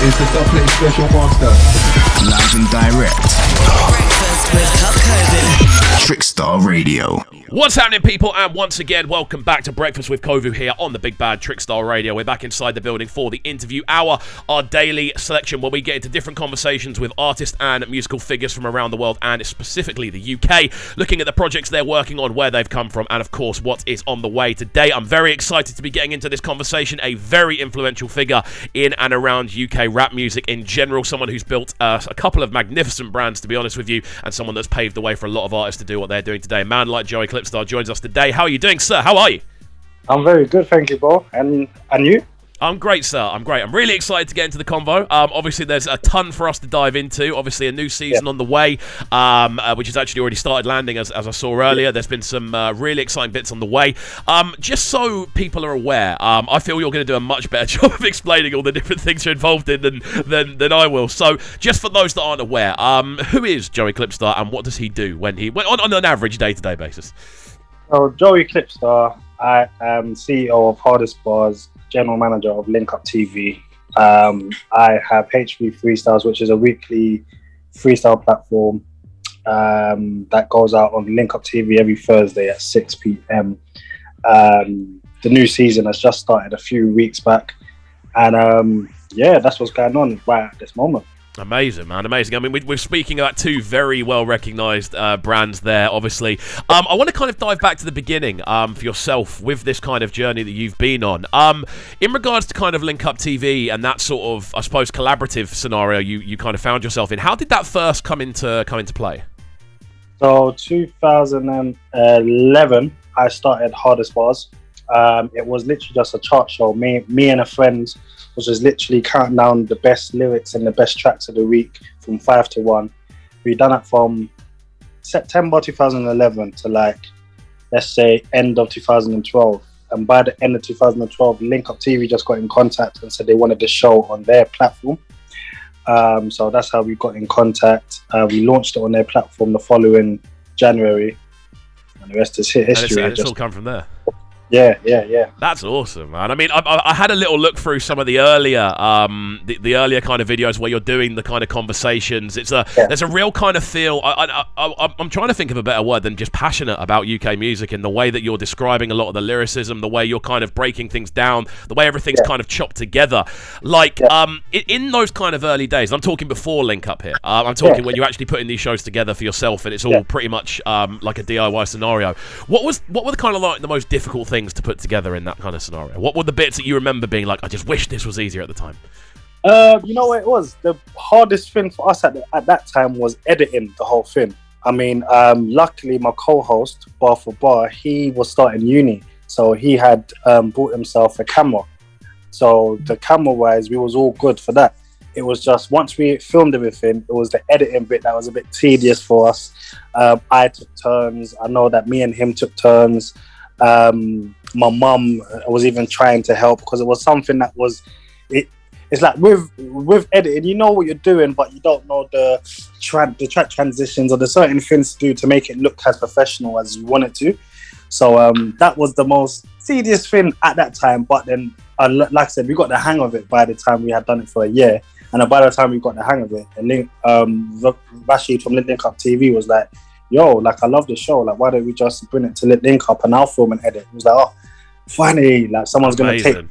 It's the Doublet Special Master. Live and direct. Breakfast with CubCamTV. Trickstar Radio. What's happening, people? And once again, welcome back to Breakfast with Kovu here on the Big Bad Trickstar Radio. We're back inside the building for the interview hour, our daily selection where we get into different conversations with artists and musical figures from around the world and specifically the UK, looking at the projects they're working on, where they've come from, and of course what is on the way. Today, I'm very excited to be getting into this conversation, a very influential figure in and around UK rap music in general, someone who's built a couple of magnificent brands, to be honest with you, and someone that's paved the way for a lot of artists to do what they're doing today. A man like Joey Clipstar joins us today. How are you doing, sir? How are you? I'm very good, thank you, Bo. And you? I'm great, sir. I'm great. I'm really excited to get into the convo. Obviously, there's a ton for us to dive into. Obviously, a new season on the way, which has actually already started landing, as I saw earlier. There's been some really exciting bits on the way. Just so people are aware, I feel you're going to do a much better job of explaining all the different things you're involved in than I will. So, just for those that aren't aware, who is Joey Clipstar and what does he do when on an average day-to-day basis? So, Joey Clipstar, I am CEO of Hardest Bars, General Manager of Link Up TV. I have HV Freestyles, which is a weekly freestyle platform that goes out on Link Up TV every Thursday at 6 p.m. The new season has just started a few weeks back, and that's what's going on right at this moment. Amazing, man, amazing. I mean, we're speaking about two very well-recognised brands there, obviously. I want to kind of dive back to the beginning for yourself with this kind of journey that you've been on. In regards to kind of Link Up TV and that sort of, I suppose, collaborative scenario you kind of found yourself in, how did that first come into play? So, 2011, I started Hardest Bars. It was literally just a chart show. Me and a friend was just literally counting down the best lyrics and the best tracks of the week from 5 to 1. We done it from September 2011 to let's say end of 2012. And by the end of 2012, Link Up TV just got in contact and said they wanted the show on their platform. So that's how we got in contact. We launched it on their platform the following January, and the rest is history. It's all come from there. Yeah. That's awesome, man. I mean, I had a little look through some of the earlier, the earlier kind of videos where you're doing the kind of conversations. There's a real kind of feel. I'm trying to think of a better word than just passionate about UK music in the way that you're describing a lot of the lyricism, the way you're kind of breaking things down, the way everything's kind of chopped together. In those kind of early days, I'm talking before Link Up here. I'm talking when you're actually putting these shows together for yourself, and it's all pretty much like a DIY scenario. What were the kind of like the most difficult things to put together in that kind of scenario? What were the bits that you remember being like, I just wish this was easier at the time? You know what it was? The hardest thing for us at that time was editing the whole thing. I mean, luckily my co-host, Bar for Bar, he was starting uni. So he had bought himself a camera. So the camera-wise, we was all good for that. It was just, once we filmed everything, it was the editing bit that was a bit tedious for us. I took turns. I know that me and him took turns. My mum was even trying to help because it was something that was it's like with editing, you know what you're doing, but you don't know the track transitions or the certain things to do to make it look as professional as you want it to. So that was the most tedious thing at that time, but then like I said, we got the hang of it by the time we had done it for a year. And by the time we got the hang of it, and Rashid from Link Up TV was like, yo, I love the show. Why don't we just bring it to Link Up and I'll film and edit? It was like, oh, funny. Someone's going to take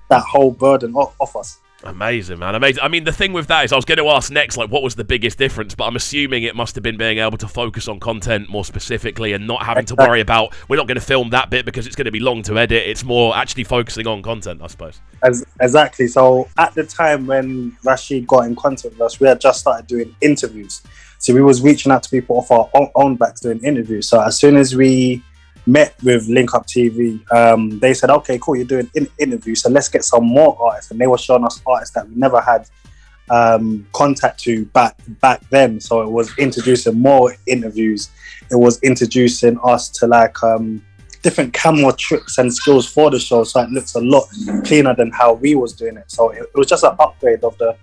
that whole burden off us. Amazing, man. Amazing. I mean, the thing with that is I was going to ask next, what was the biggest difference? But I'm assuming it must have been being able to focus on content more specifically and not having to worry about, we're not going to film that bit because it's going to be long to edit. It's more actually focusing on content, I suppose. Exactly. So at the time when Rashid got in contact with us, we had just started doing interviews. So we was reaching out to people off our own backs doing interviews. So as soon as we met with Link Up TV, they said, okay, cool, you're doing interviews, so let's get some more artists. And they were showing us artists that we never had contact to back then. So it was introducing more interviews. It was introducing us to different camera tricks and skills for the show, so it looks a lot cleaner than how we was doing it. So it was just an upgrade of the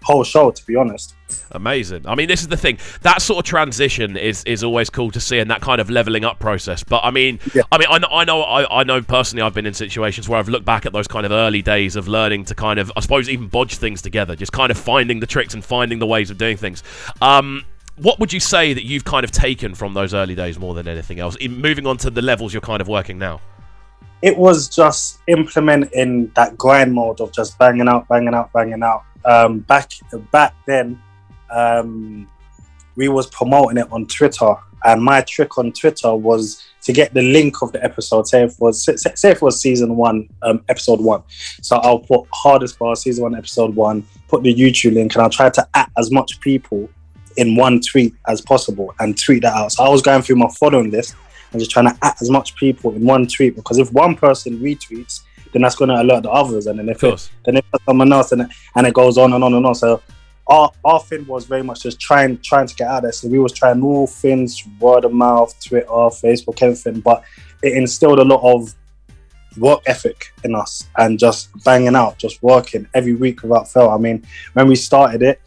whole show, to be honest. Amazing. I mean, this is the thing. That sort of transition is always cool to see, and that kind of leveling up process. But I mean, I know personally, I've been in situations where I've looked back at those kind of early days of learning to kind of, I suppose, even bodge things together, just kind of finding the tricks and finding the ways of doing things. What would you say that you've kind of taken from those early days more than anything else, in moving on to the levels you're kind of working now? It was just implementing that grind mode of just banging out. Back then, we was promoting it on Twitter, and my trick on Twitter was to get the link of the episode. Say if it was season 1, episode 1. So I'll put Hardest Bar season 1, episode 1, put the YouTube link, and I'll try to at as much people in one tweet as possible and tweet that out. So I was going through my following list and just trying to at as much people in one tweet, because if one person retweets, then that's going to alert the others, and then if it's someone else, and it goes on and on and on. So our thing was very much just trying to get out there. So we was trying all things, word of mouth, Twitter, Facebook, everything, but it instilled a lot of work ethic in us and just banging out, just working every week without fail. I mean, when we started it,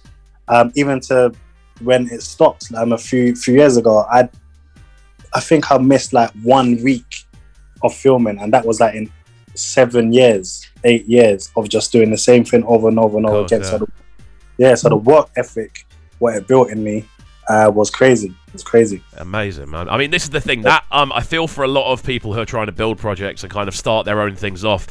even to when it stopped a few years ago, I think I missed like 1 week of filming, and that was like in 7 years, 8 years of just doing the same thing over and over and over again. So the work ethic, what it built in me, was crazy. It was crazy. Amazing, man. I mean, this is the thing that I feel for a lot of people who are trying to build projects and kind of start their own things off.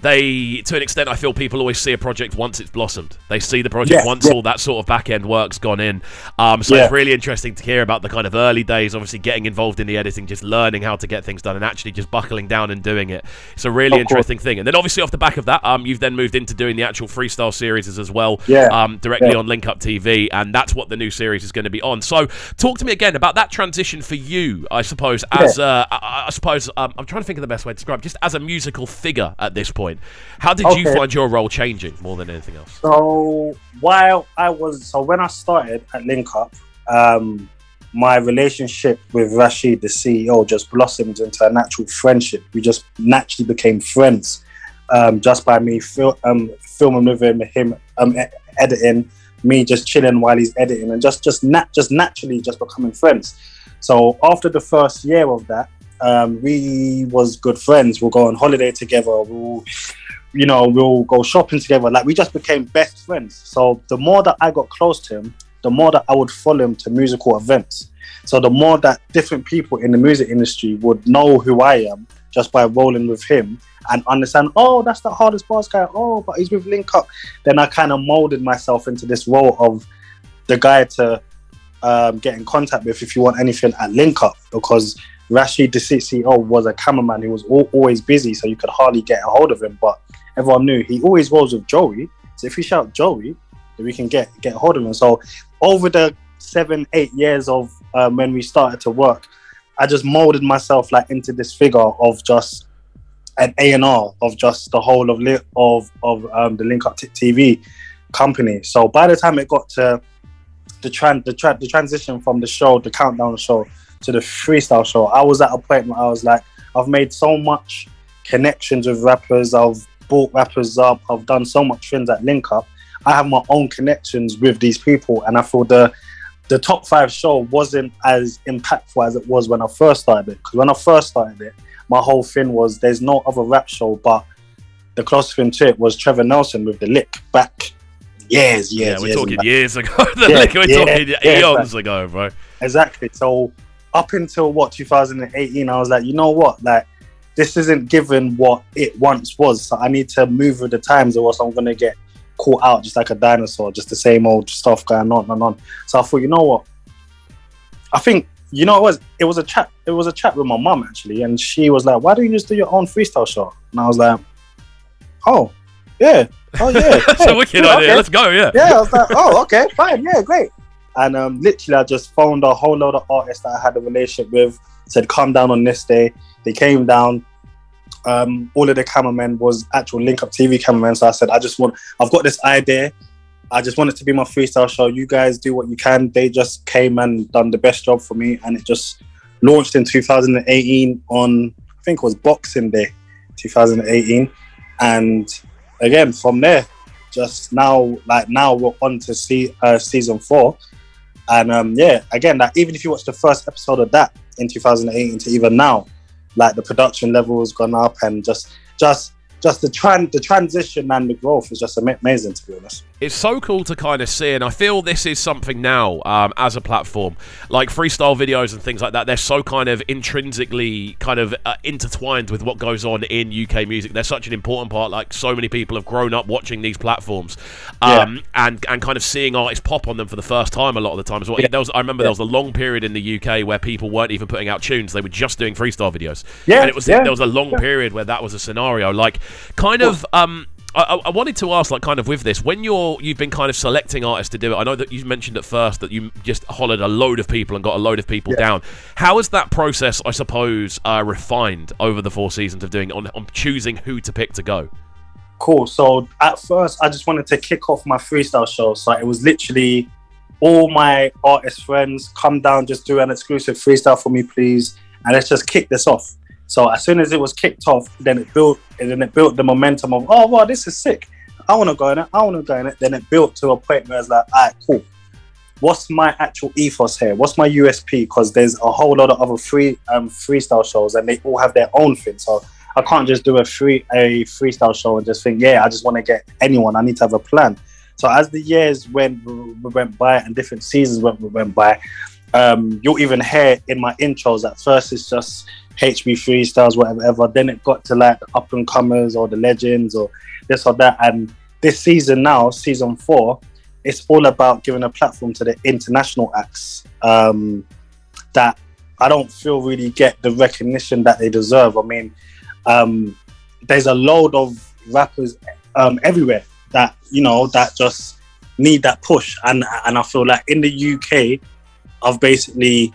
They, to an extent, I feel people always see a project once it's blossomed. They see the project once all that sort of back-end work's gone in. So it's really interesting to hear about the kind of early days, obviously getting involved in the editing, just learning how to get things done and actually just buckling down and doing it. It's a really interesting thing. And then obviously off the back of that, you've then moved into doing the actual freestyle series as well, directly on CubCamTV, and that's what the new series is going to be on. So talk to me again about that transition for you, I suppose, as I'm trying to think of the best way to describe it, just as a musical figure at this point. How did you find your role changing more than anything else? So when I started at Link Up, my relationship with Rashid, the CEO, just blossomed into a natural friendship. We just naturally became friends, just by me filming with him editing, me just chilling while he's editing, and just naturally just becoming friends. So after the first year of that, we was good friends. We'll go on holiday together. We'll go shopping together. Like, we just became best friends. So the more that I got close to him, the more that I would follow him to musical events. So the more that different people in the music industry would know who I am just by rolling with him and understand, oh, that's the Hardest Bars guy. Oh, but he's with Link Up. Then I kind of molded myself into this role of the guy to get in contact with if you want anything at Link Up, because Rashid, the CEO, was a cameraman who was always busy, so you could hardly get a hold of him. But everyone knew he always rolls with Joey. So if you shout Joey, then we can get a hold of him. So over the 7-8 years of when we started to work, I just molded myself like into this figure of just an A&R of just the whole of the Link Up TV company. So by the time it got to the transition from the show, the countdown show, to the freestyle show, I was at a point where I was like, I've made so much connections with rappers, I've brought rappers up, I've done so much things at Link Up. I have my own connections with these people, and I feel the top 5 show wasn't as impactful as it was when I first started it. Because when I first started it, my whole thing was there's no other rap show, but the closest thing to it was Trevor Nelson with The Lick back years we're talking years ago. We're talking eons ago, bro. Exactly. So up until 2018, I was like, you know what, like, this isn't given what it once was, so I need to move with the times, or else I'm gonna get caught out just like a dinosaur, just the same old stuff going on and on. So I thought, you know what, I think, it was a chat with my mum actually, and she was like, why don't you just do your own freestyle show? And I was like, oh yeah that's a wicked idea. Okay. Let's go. I was like, oh, okay, fine, yeah, great. And literally, I just phoned a whole load of artists that I had a relationship with, said, come down on this day. They came down. All of the cameramen was actual Link Up TV cameramen. So I said, I've got this idea. I just want it to be my freestyle show. You guys do what you can. They just came and done the best job for me. And it just launched in 2018 on, I think it was Boxing Day, 2018. And again, from there, just now, like now we're on to season 4. And again, like even if you watch the first episode of that in 2018 to even now, like the production level has gone up, and just the transition and the growth is just amazing, to be honest. It's so cool to kind of see, and I feel this is something now as a platform, like freestyle videos and things like that. They're so kind of intrinsically kind of intertwined with what goes on in UK music. They're such an important part. Like so many people have grown up watching these platforms, and kind of seeing artists pop on them for the first time a lot of the time as well. Yeah. I remember there was a long period in the UK where people weren't even putting out tunes; they were just doing freestyle videos. Yeah, and there was a long period where that was a scenario. Like, kind of. I wanted to ask, like, kind of with this, when you've been kind of selecting artists to do it, I know that you mentioned at first that you just hollered a load of people and got a load of people down. How has that process, I suppose, refined over the 4 seasons of doing it, on choosing who to pick to go? Cool. So at first, I just wanted to kick off my freestyle show. So it was literally all my artist friends, come down, just do an exclusive freestyle for me, please, and let's just kick this off. So as soon as it was kicked off, then it built the momentum of, oh wow, this is sick. I want to go in it. Then it built to a point where it's like, all right, cool. What's my actual ethos here? What's my USP? Because there's a whole lot of other freestyle shows, and they all have their own thing. So I can't just do a freestyle show and just think, I just want to get anyone. I need to have a plan. So as the years went by and different seasons went by, you'll even hear in my intros, at first it's just HB freestyles, whatever. Then it got to like the up and comers or the legends or this or that. And this season now, season 4, it's all about giving a platform to the international acts that I don't feel really get the recognition that they deserve. I mean, there's a load of rappers everywhere that, that just need that push. And I feel like in the UK, I've basically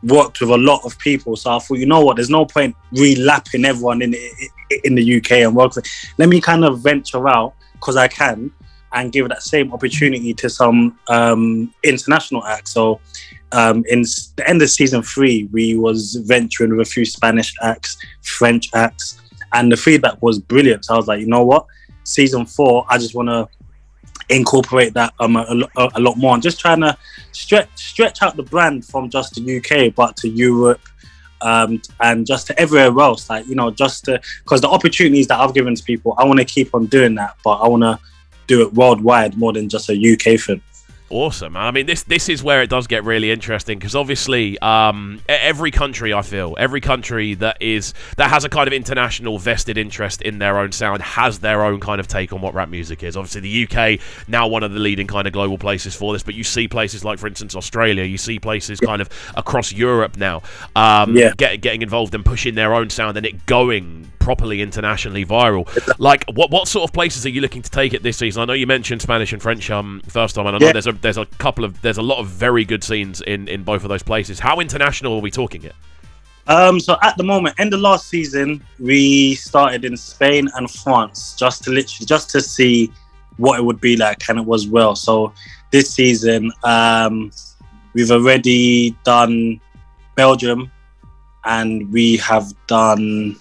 worked with a lot of people, so I thought, you know what, there's no point re-lapping everyone in the UK and work with. Let me kind of venture out, because I can, and give that same opportunity to some international acts. So in the end of season 3, we was venturing with a few Spanish acts, French acts, and the feedback was brilliant. So I was like, you know what, season 4, I just want to incorporate that a lot more, and just trying to stretch out the brand from just the UK but to Europe, and just to everywhere else, like, just to, because the opportunities that I've given to people, I want to keep on doing that, but I want to do it worldwide more than just a UK thing. Awesome. I mean, this is where it does get really interesting, because obviously every country, I feel, every country that has a kind of international vested interest in their own sound has their own kind of take on what rap music is. Obviously, the UK, now one of the leading kind of global places for this, but you see places like, for instance, Australia, you see places kind of across Europe now getting involved and pushing their own sound and it going properly internationally viral. Like, what sort of places are you looking to take it this season? I know you mentioned Spanish and French first time, and I know there's a lot of very good scenes in both of those places. How international are we talking it? So at the moment, end of last season, we started in Spain and France just to see what it would be like, and it was well. So this season, we've already done Belgium, and we have done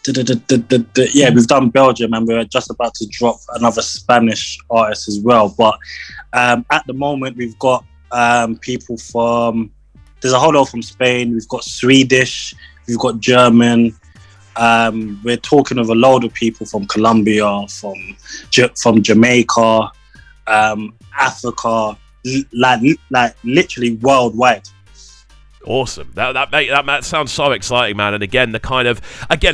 we've done Belgium, and we're just about to drop another Spanish artist as well. But at the moment, we've got people from, there's a whole lot from Spain, we've got Swedish, we've got German, we're talking with a load of people from Colombia, from Jamaica, Africa, like literally worldwide. Awesome. That sounds so exciting, man. And again,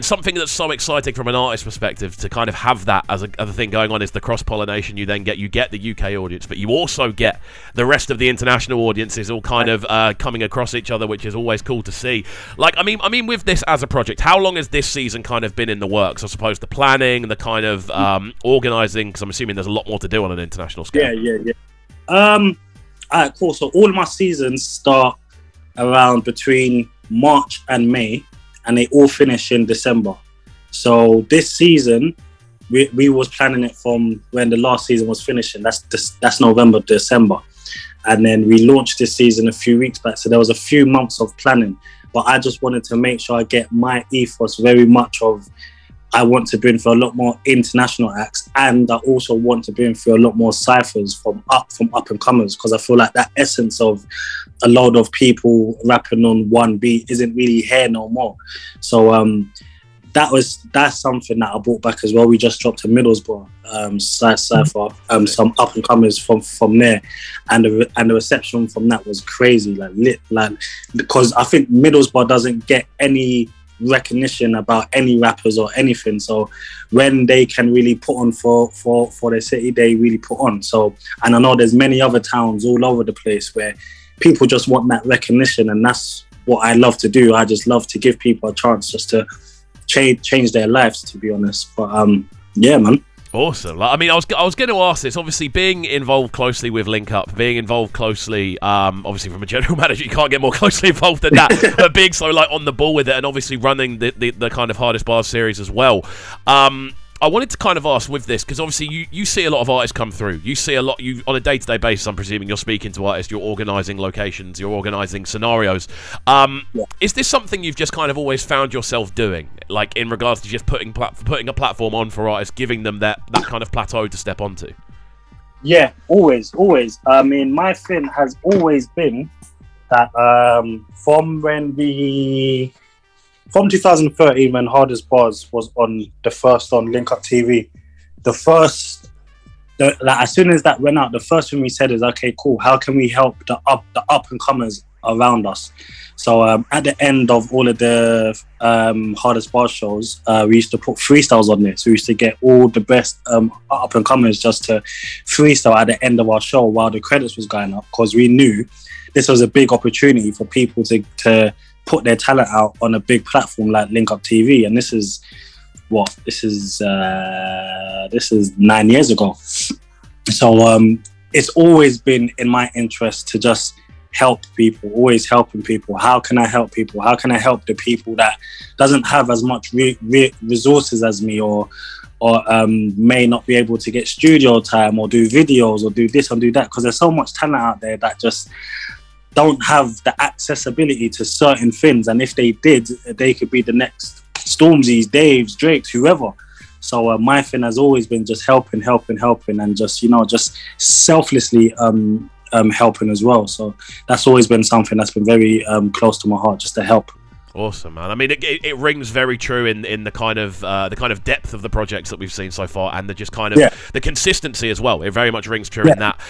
something that's so exciting from an artist perspective to kind of have that as a thing going on is the cross-pollination. You get the UK audience, but you also get the rest of the international audiences all kind of coming across each other, which is always cool to see. Like, I mean, with this as a project, how long has this season kind of been in the works? I suppose the planning, the kind of organising, because I'm assuming there's a lot more to do on an international scale. Yeah. All right, cool. So all my seasons start around between March and May, and they all finish in December. So this season, we was planning it from when the last season was finishing. That's November, December, and then we launched this season a few weeks back. So there was a few months of planning, but I just wanted to make sure I get my ethos very much of I want to bring through a lot more international acts, and I also want to bring through a lot more ciphers from up and comers, because I feel like that essence of a lot of people rapping on one beat isn't really here no more. So that's something that I brought back as well. We just dropped a Middlesbrough cypher, some up and comers from there, and the reception from that was crazy, because I think Middlesbrough doesn't get any recognition about any rappers or anything. So when they can really put on for their city, they really put on. So, and I know there's many other towns all over the place where people just want that recognition, and that's what I love to do. I just love to give people a chance just to change their lives, to be honest. But yeah, man. Awesome. I mean, I was going to ask this. Obviously, being involved closely with Link Up, being involved closely, obviously from a general manager, you can't get more closely involved than that. But being so on the ball with it, and obviously running the kind of Hardest Bars series as well. I wanted to kind of ask with this, because obviously you see a lot of artists come through. You see a lot, on a day-to-day basis, I'm presuming you're speaking to artists, you're organising locations, you're organising scenarios. Is this something you've just kind of always found yourself doing? Like in regards to just putting a platform on for artists, giving them that kind of plateau to step onto? Yeah, always. I mean, my thing has always been that from 2013, when Hardest Bars was on the first on Link Up TV, as soon as that went out, the first thing we said is, okay, cool, how can we help the up and comers around us? So at the end of all of the Hardest Bars shows, we used to put freestyles on there. So we used to get all the best up and comers just to freestyle at the end of our show while the credits was going up, because we knew this was a big opportunity for people to put their talent out on a big platform like Link Up TV. And this is 9 years ago. So it's always been in my interest to just help people, always helping people. How can I help people? How can I help the people that doesn't have as much resources as me, or may not be able to get studio time or do videos or do this and do that? Because there's so much talent out there that just don't have the accessibility to certain things, and if they did, they could be the next Stormzy's, Dave's, Drake's, whoever. So my thing has always been just helping, and just just selflessly helping as well. So that's always been something that's been very close to my heart, just to help. Awesome, man. I mean, it rings very true in the kind of depth of the projects that we've seen so far, and the just kind of the consistency as well. It very much rings true in that.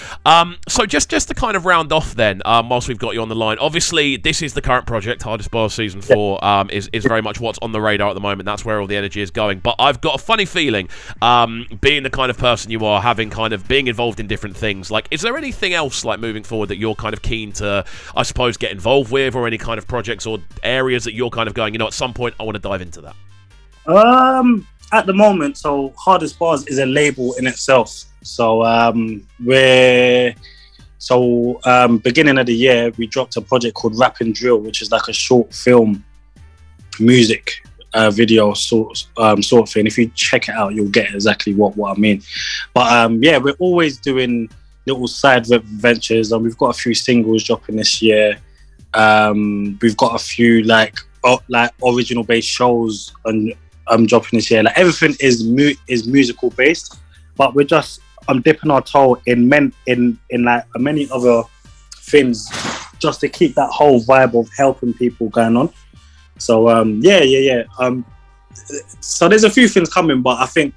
So just to kind of round off then, whilst we've got you on the line, obviously this is the current project, Hardest Bars Season 4, is very much what's on the radar at the moment. That's where all the energy is going. But I've got a funny feeling, being the kind of person you are, being involved in different things, like, is there anything else like moving forward that you're kind of keen to, I suppose, get involved with, or any kind of projects or areas that you're kind of going, at some point I want to dive into that? At the moment, so Hardest Bars is a label in itself. So beginning of the year, we dropped a project called Rap and Drill, which is like a short film music video sort of thing. If you check it out, you'll get exactly what I mean. But we're always doing little side ventures, and we've got a few singles dropping this year. We've got a few like original based shows and dropping this year. Like, everything is musical based, but we're just dipping our toe in like many other things, just to keep that whole vibe of helping people going on. So so there's a few things coming, but I think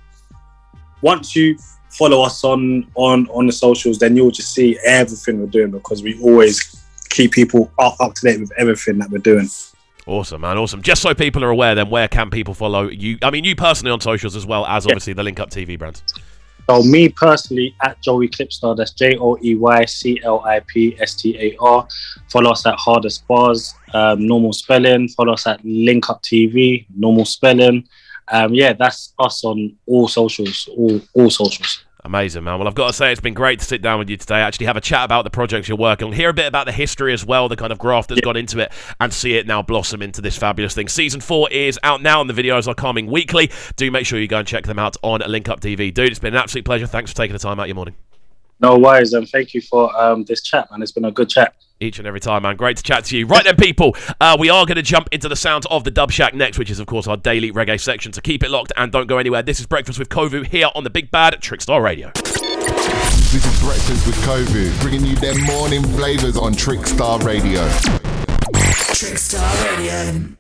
once you follow us on the socials, then you'll just see everything we're doing, because we always keep people up to date with everything that we're doing. Awesome, man, awesome. Just so people are aware, then, where can people follow you? I mean, you personally on socials, as well as obviously the Link Up TV brand. So me personally at Joey Clipstar, that's JoeyClipstar. Follow us at Hardest Bars, normal spelling. Follow us at Link Up TV, normal spelling. That's us on all socials, all socials. Amazing, man. Well, I've got to say, it's been great to sit down with you today, actually have a chat about the projects you're working on, hear a bit about the history as well, the kind of graft that's gone into it, and see it now blossom into this fabulous thing. Season 4 is out now, and the videos are coming weekly. Do make sure you go and check them out on Link Up TV. Dude, it's been an absolute pleasure. Thanks for taking the time out of your morning. No worries, and thank you for this chat, man. It's been a good chat. Each and every time, man. Great to chat to you. Right then, people, we are going to jump into the sounds of the Dub Shack next, which is, of course, our daily reggae section. So keep it locked and don't go anywhere. This is Breakfast with KXVU here on the Big Bad Trickstar Radio. This is Breakfast with KXVU, bringing you their morning flavours on Trickstar Radio. Trickstar Radio.